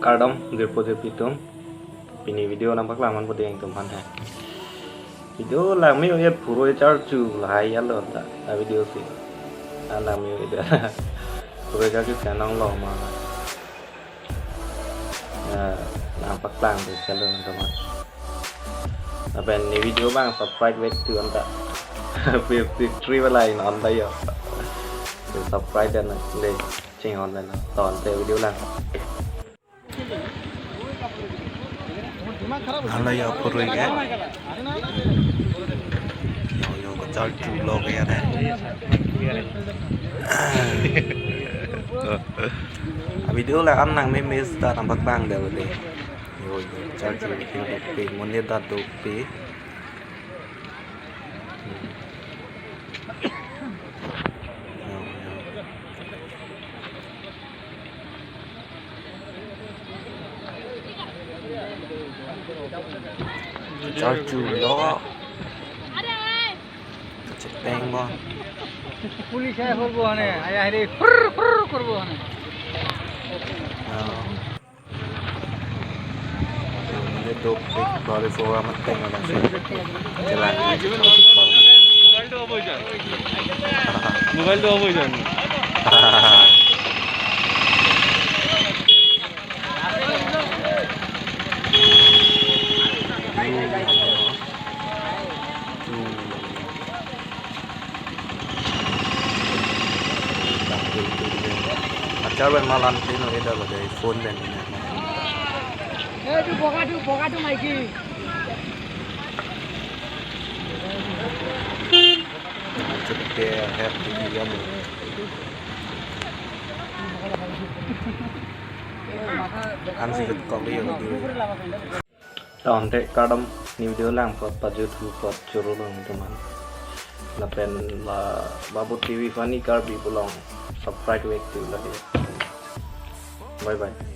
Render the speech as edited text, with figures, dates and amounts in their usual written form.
Kardom Girpo Pitum Pini video nampak laman putih yang teman hai video lang mi ye puro char chu lai ya lo ta video si lang mi itu puro char chu kanong lo ma nampak lang tu calon teman apa ini video bang subscribe back tu anta victory balai non tay yo subscribe dan le ching on dan ton te video lang Allah ya purui ke yo ko chal chu lo ke ya video là ăn nang me ta nampak bang da bole yo chal chu pe mon le ta do pe chal chu lo cepeng bo police আয় করবো মানে আয় আরে ফুর ফুর করবো মানে ini tuh kalau suara meteng ada sih jalan mobile তো অবই জানি Acara malam ini ada pada phone dan ini. tu boga tu maiki. Cepet happy dia mu. Kan sih kau lihat lagi. Tahun dek kadam ni video lang pot pajut pot curulung teman. Lapen la Babu TV Funny Car bi pulang subscribe wek tu lagi. Bye bye.